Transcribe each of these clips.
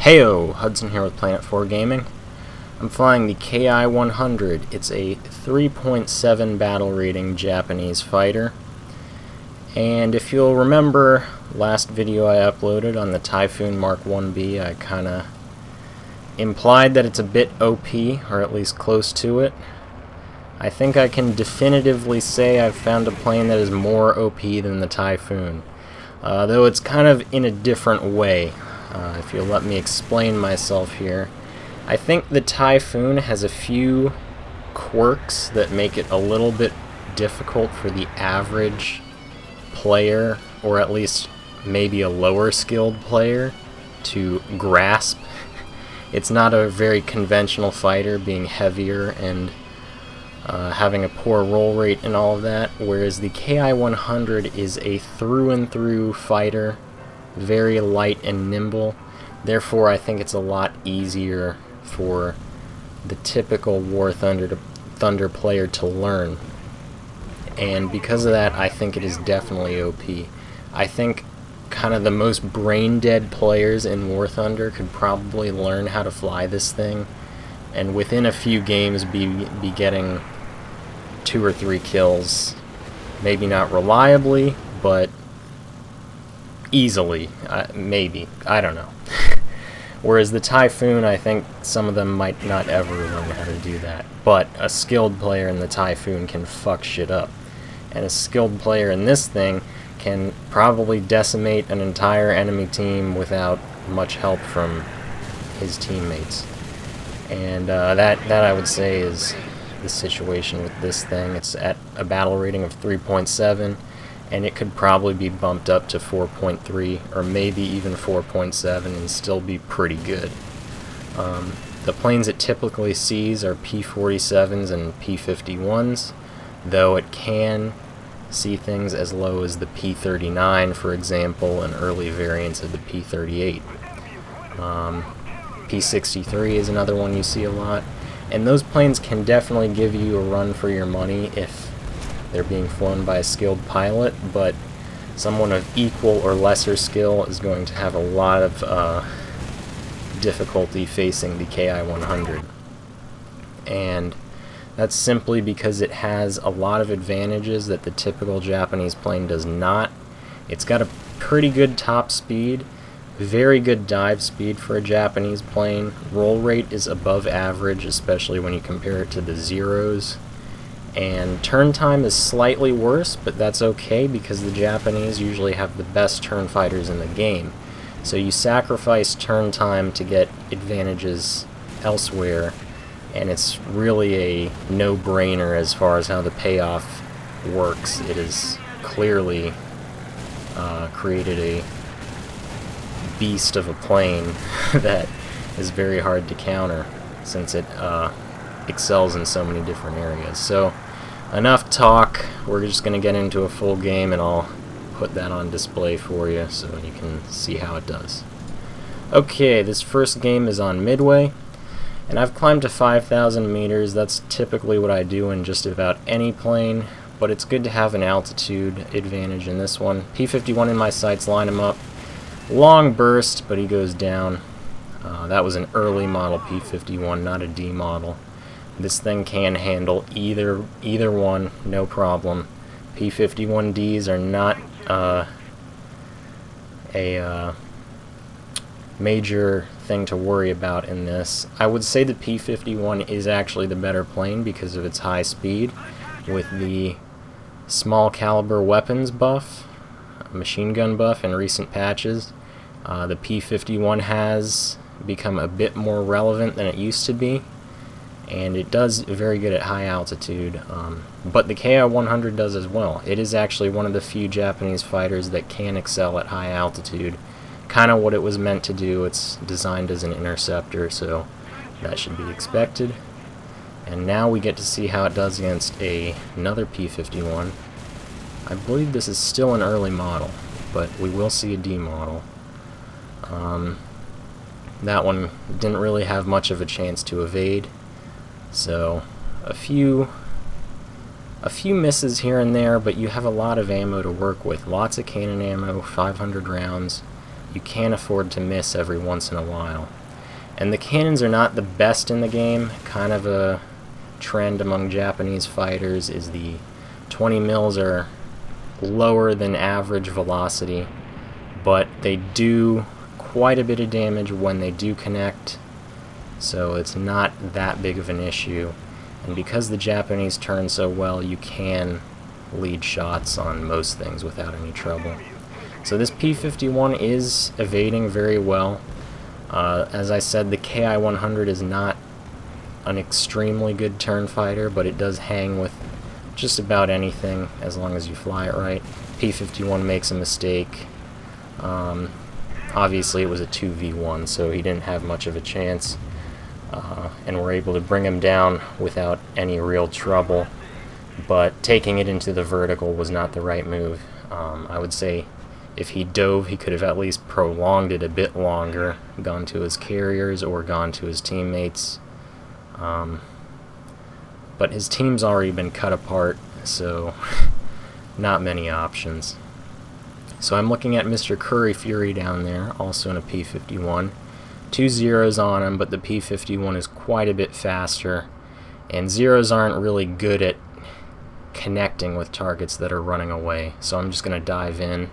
Heyo, Hudson here with Planet 4 Gaming. I'm flying the Ki-100. It's a 3.7 battle rating Japanese fighter. And if you'll remember last video I uploaded on the Typhoon Mark 1B, I kinda implied that it's a bit OP, or at least close to it. I think I can definitively say I've found a plane that is more OP than the Typhoon. Though it's kind of in a different way. If you'll let me explain myself here. I think the Typhoon has a few quirks that make it a little bit difficult for the average player, or at least maybe a lower skilled player, to grasp. It's not a very conventional fighter, being heavier and having a poor roll rate and all of that, whereas the Ki-100 is a through-and-through fighter, very light and nimble. Therefore, I think it's a lot easier for the typical War Thunder player to learn. And because of that, I think it is definitely OP. I think kind of the most brain-dead players in War Thunder could probably learn how to fly this thing, and within a few games be getting 2 or 3 kills. Maybe not reliably, but easily, maybe. I don't know. Whereas the Typhoon, I think some of them might not ever learn how to do that. But a skilled player in the Typhoon can fuck shit up. And a skilled player in this thing can probably decimate an entire enemy team without much help from his teammates. And that I would say is the situation with this thing. It's at a battle rating of 3.7. and it could probably be bumped up to 4.3 or maybe even 4.7 and still be pretty good. The planes it typically sees are P-47s and P-51s, though it can see things as low as the P-39, for example, and early variants of the P-38. P-63 is another one you see a lot, and those planes can definitely give you a run for your money if they're being flown by a skilled pilot, but someone of equal or lesser skill is going to have a lot of difficulty facing the Ki-100. And that's simply because it has a lot of advantages that the typical Japanese plane does not. It's got a pretty good top speed, very good dive speed for a Japanese plane. Roll rate is above average, especially when you compare it to the Zeros. And turn time is slightly worse, but that's okay because the Japanese usually have the best turn fighters in the game. So you sacrifice turn time to get advantages elsewhere, and it's really a no-brainer as far as how the payoff works. It has clearly created a beast of a plane that is very hard to counter, since it excels in so many different areas. So enough talk, we're just going to get into a full game and I'll put that on display for you so you can see how it does. Okay, this first game is on Midway, and I've climbed to 5,000 meters. That's typically what I do in just about any plane, but it's good to have an altitude advantage in this one. P-51 in my sights, line him up. Long burst, but he goes down. That was an early model P-51, not a D model. This thing can handle either one, no problem. P-51Ds are not a major thing to worry about in this. I would say the P-51 is actually the better plane because of its high speed, with the small caliber weapons buff, machine gun buff in recent patches. The P-51 has become a bit more relevant than it used to be, and it does very good at high altitude, but the Ki-100 does as well. It is actually one of the few Japanese fighters that can excel at high altitude. Kind of what it was meant to do. It's designed as an interceptor, so that should be expected. And now we get to see how it does against another P-51. I believe this is still an early model, but we will see a D model. That one didn't really have much of a chance to evade. So a few misses here and there, but you have a lot of ammo to work with. Lots of cannon ammo, 500 rounds. You can't afford to miss every once in a while. And the cannons are not the best in the game. Kind of a trend among Japanese fighters is the 20 mils are lower than average velocity, but they do quite a bit of damage when they do connect, so it's not that big of an issue. And because the Japanese turn so well, you can lead shots on most things without any trouble. So this P-51 is evading very well. As I said, the Ki-100 is not an extremely good turn fighter, but it does hang with just about anything as long as you fly it right. P-51 makes a mistake. Obviously it was a 2v1, so he didn't have much of a chance, and we're able to bring him down without any real trouble, but taking it into the vertical was not the right move. I would say if he dove, he could have at least prolonged it a bit longer, gone to his carriers or gone to his teammates. But his team's already been cut apart, so not many options. So I'm looking at Mr. Curry Fury down there, also in a P-51. 2 zeros on him, but the P-51 is quite a bit faster, and zeros aren't really good at connecting with targets that are running away. So I'm just going to dive in,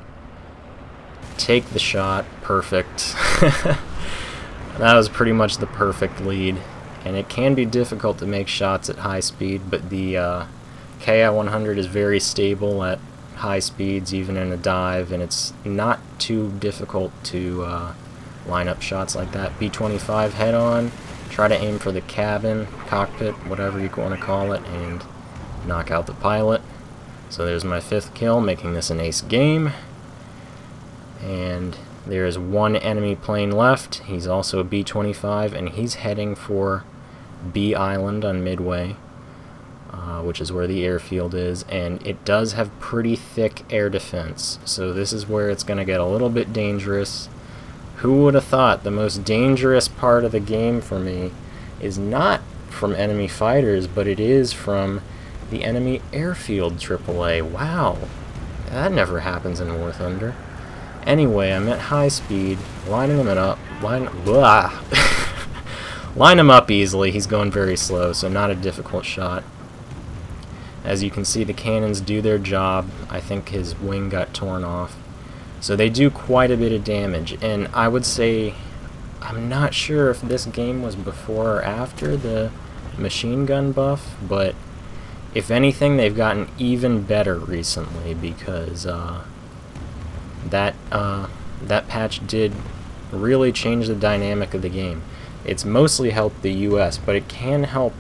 take the shot, perfect. That was pretty much the perfect lead. And it can be difficult to make shots at high speed, but the Ki-100 is very stable at high speeds, even in a dive, and it's not too difficult to line up shots like that. B-25 head-on, try to aim for the cabin, cockpit, whatever you want to call it, and knock out the pilot. So there's my 5th kill, making this an ace game. And there is one enemy plane left. He's also a B-25, and he's heading for B Island on Midway, which is where the airfield is, and it does have pretty thick air defense, so this is where it's going to get a little bit dangerous. Who would have thought the most dangerous part of the game for me is not from enemy fighters, but it is from the enemy airfield AAA. Wow, that never happens in War Thunder. Anyway, I'm at high speed, lining him up, line him up easily. He's going very slow, so not a difficult shot. As you can see, the cannons do their job. I think his wing got torn off. So they do quite a bit of damage, and I would say, I'm not sure if this game was before or after the machine gun buff, but if anything, they've gotten even better recently, because that patch did really change the dynamic of the game. It's mostly helped the US, but it can help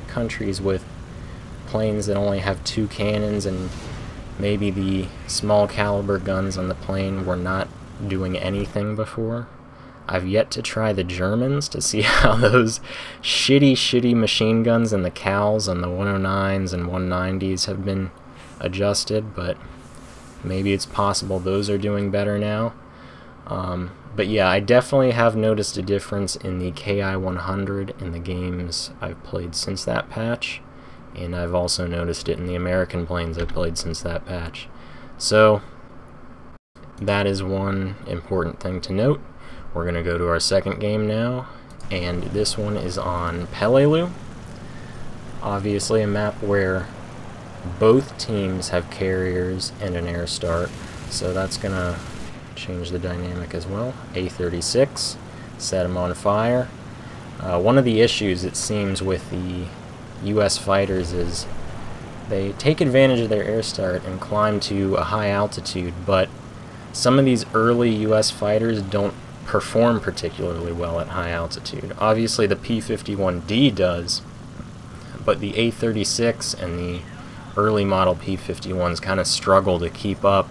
countries with planes that only have 2 cannons, and maybe the small caliber guns on the plane were not doing anything before. I've yet to try the Germans to see how those shitty machine guns and the CALs on the 109s and 190s have been adjusted, but maybe it's possible those are doing better now. But yeah, I definitely have noticed a difference in the Ki-100 in the games I've played since that patch, and I've also noticed it in the American planes I've played since that patch. So that is one important thing to note. We're going to go to our second game now, and this one is on Peleliu. Obviously a map where both teams have carriers and an air start, so that's going to change the dynamic as well. A-36, set him on fire. One of the issues, it seems, with the US fighters is they take advantage of their air start and climb to a high altitude, but some of these early US fighters don't perform particularly well at high altitude. Obviously the P-51D does, but the A-36 and the early model P-51s kind of struggle to keep up.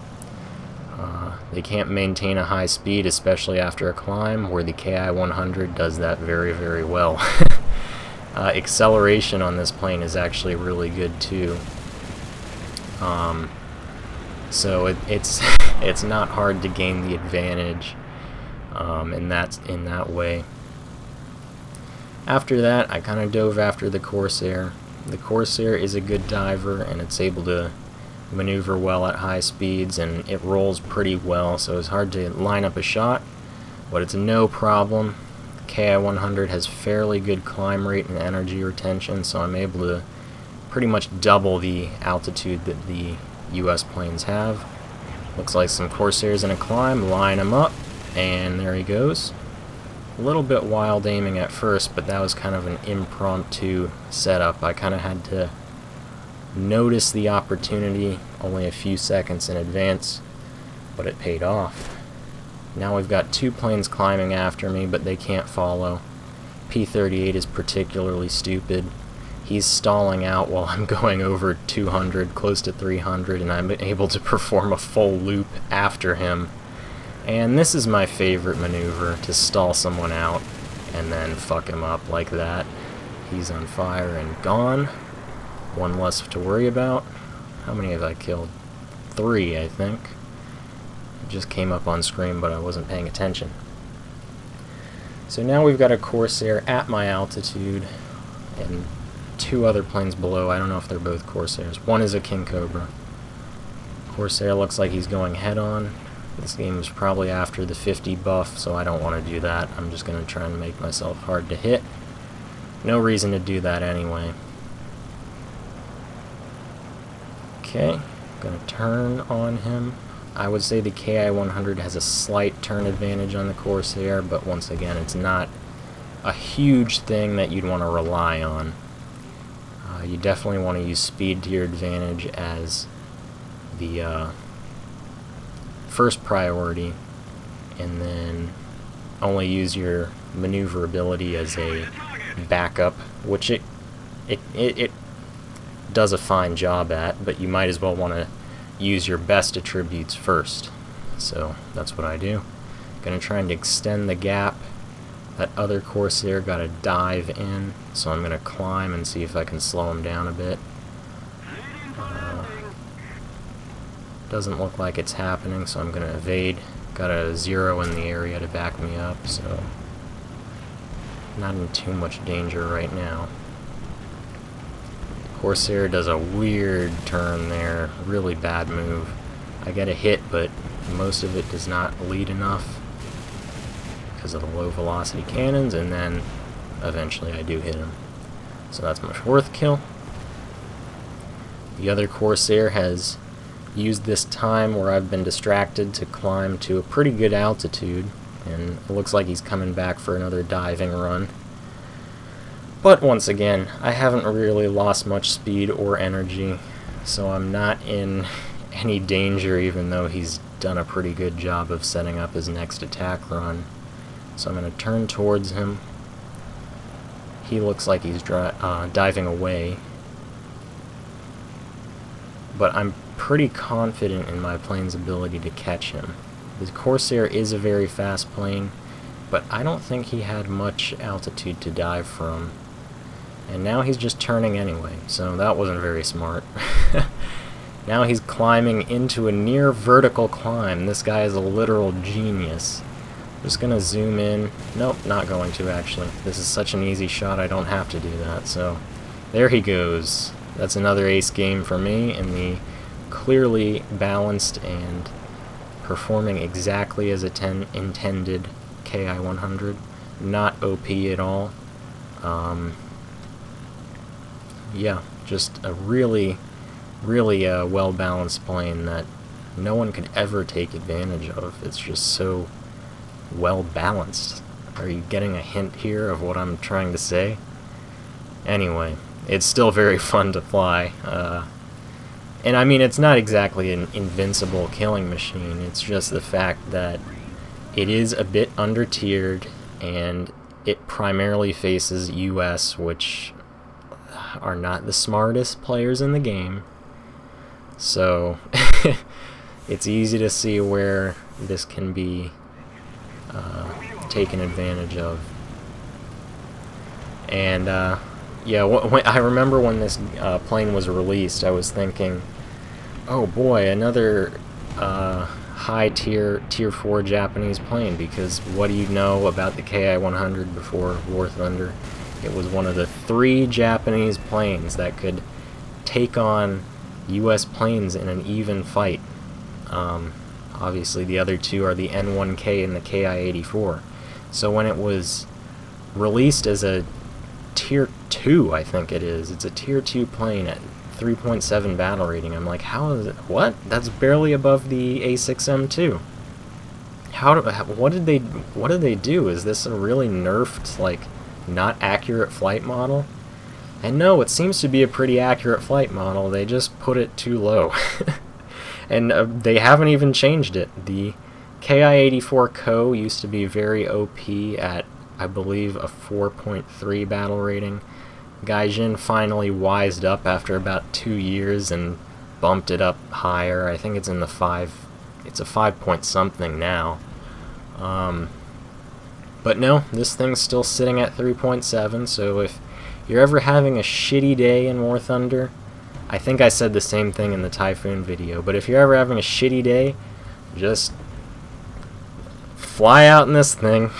They can't maintain a high speed, especially after a climb, where the Ki-100 does that very well. Acceleration on this plane is actually really good too. So it's not hard to gain the advantage in that way. After that, I kind of dove after the Corsair. The Corsair is a good diver, and it's able to maneuver well at high speeds, and it rolls pretty well, so it's hard to line up a shot, but it's no problem. Ki-100 has fairly good climb rate and energy retention, so I'm able to pretty much double the altitude that the US planes have. Looks like some Corsairs in a climb, line him up, and there he goes. A little bit wild aiming at first, but that was kind of an impromptu setup. I kind of had to notice the opportunity only a few seconds in advance, but it paid off. Now we've got two planes climbing after me, but they can't follow. P-38 is particularly stupid. He's stalling out while I'm going over 200, close to 300, and I'm able to perform a full loop after him. And this is my favorite maneuver, to stall someone out and then fuck him up like that. He's on fire and gone. One less to worry about. How many have I killed? 3, I think. It just came up on screen, but I wasn't paying attention. So now we've got a Corsair at my altitude, and 2 other planes below. I don't know if they're both Corsairs. One is a King Cobra. Corsair looks like he's going head-on. This game is probably after the 50 buff, so I don't want to do that. I'm just going to try and make myself hard to hit. No reason to do that anyway. Okay, going to turn on him. I would say the Ki-100 has a slight turn advantage on the Corsair, but once again, it's not a huge thing that you'd want to rely on. You definitely want to use speed to your advantage as the first priority, and then only use your maneuverability as a backup, which it does a fine job at, but you might as well want to use your best attributes first. So that's what I do. Gonna try and extend the gap. That other Corsair got a dive in, so I'm gonna climb and see if I can slow him down a bit. Doesn't look like it's happening, so I'm gonna evade. Got a 0 in the area to back me up, so not in too much danger right now. Corsair does a weird turn there, really bad move. I get a hit, but most of it does not lead enough because of the low velocity cannons, and then eventually I do hit him. So that's my 4th kill. The other Corsair has used this time where I've been distracted to climb to a pretty good altitude, and it looks like he's coming back for another diving run. But once again, I haven't really lost much speed or energy, so I'm not in any danger, even though he's done a pretty good job of setting up his next attack run. So I'm going to turn towards him. He looks like he's diving away, but I'm pretty confident in my plane's ability to catch him. The Corsair is a very fast plane, but I don't think he had much altitude to dive from. And now he's just turning anyway, so that wasn't very smart. Now he's climbing into a near vertical climb. This guy is a literal genius. Just gonna zoom in. Nope, not going to actually. This is such an easy shot, I don't have to do that. So there he goes. That's another ace game for me in the clearly balanced and performing exactly as intended Ki-100. Not OP at all. Yeah, just a really well-balanced plane that no one could ever take advantage of. It's just so well-balanced. Are you getting a hint here of what I'm trying to say? Anyway, it's still very fun to fly. And I mean, it's not exactly an invincible killing machine. It's just the fact that it is a bit under-tiered, and it primarily faces US, which are not the smartest players in the game. So it's easy to see where this can be taken advantage of. And yeah, I remember when this plane was released, I was thinking, oh boy, another high tier 4 Japanese plane, because what do you know about the Ki-100 before War Thunder? It was one of the 3 Japanese planes that could take on US planes in an even fight. Obviously the other 2 are the N1K and the Ki-84. So when it was released as a tier 2, I think it is. It's a tier 2 plane at 3.7 battle rating. I'm like, how is it? What? That's barely above the A6M2. What did they do? Is this a really nerfed, like, not accurate flight model? And no, it seems to be a pretty accurate flight model. They just put it too low. And they haven't even changed it. The Ki-84 Co used to be very OP at, I believe, a 4.3 battle rating. Gaijin finally wised up after about 2 years and bumped it up higher. I think it's in the 5. It's a 5 point something now. But no, this thing's still sitting at 3.7, so if you're ever having a shitty day in War Thunder, I think I said the same thing in the Typhoon video, but if you're ever having a shitty day, just fly out in this thing.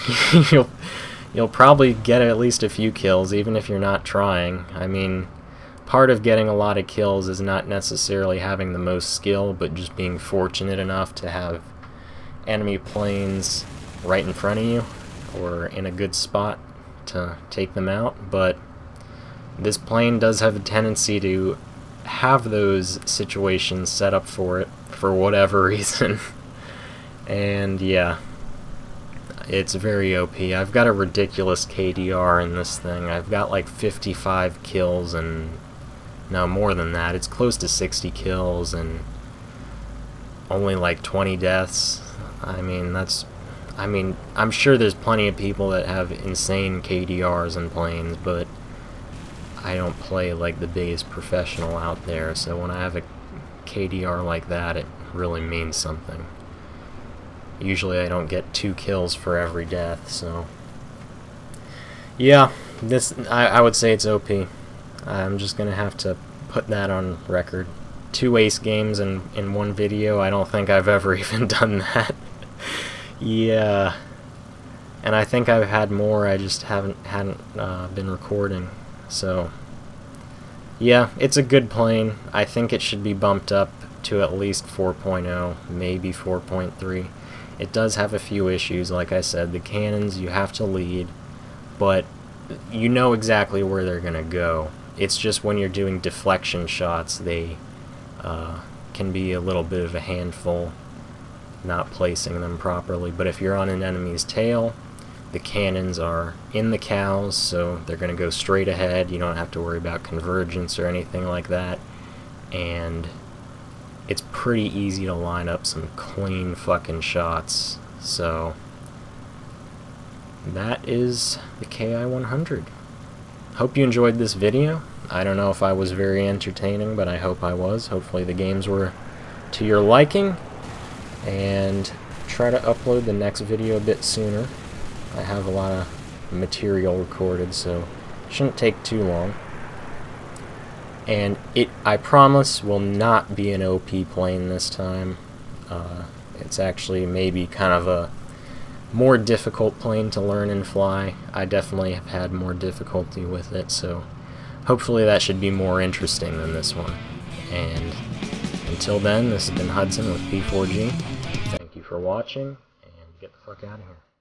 You'll probably get at least a few kills, even if you're not trying. I mean, part of getting a lot of kills is not necessarily having the most skill, but just being fortunate enough to have enemy planes right in front of you, or in a good spot to take them out. But this plane does have a tendency to have those situations set up for it, for whatever reason. And yeah, it's very OP. I've got a ridiculous KDR in this thing. I've got like 55 kills, and no, more than that. It's close to 60 kills and only like 20 deaths. I mean, I'm sure there's plenty of people that have insane KDRs in planes, but I don't play like the biggest professional out there, so when I have a KDR like that, it really means something. Usually I don't get 2 kills for every death, so yeah, this I would say it's OP. I'm just gonna have to put that on record. 2 ace games in one video. I don't think I've ever even done that. Yeah, and I think I've had more. I just hadn't been recording. So yeah, it's a good plane. I think it should be bumped up to at least 4.0, maybe 4.3. It does have a few issues, like I said. The cannons, you have to lead, but you know exactly where they're gonna go. It's just when you're doing deflection shots, they can be a little bit of a handful, not placing them properly. But if you're on an enemy's tail, the cannons are in the cows, so they're going to go straight ahead. You don't have to worry about convergence or anything like that. And it's pretty easy to line up some clean fucking shots. So that is the Ki-100. Hope you enjoyed this video. I don't know if I was very entertaining, but I hope I was. Hopefully the games were to your liking. And try to upload the next video a bit sooner. I have a lot of material recorded, so it shouldn't take too long. And it, I promise, will not be an OP plane this time. It's actually maybe kind of a more difficult plane to learn and fly. I definitely have had more difficulty with it, so hopefully that should be more interesting than this one. And until then, this has been Hudson with P4G. Thank you for watching, and get the fuck out of here.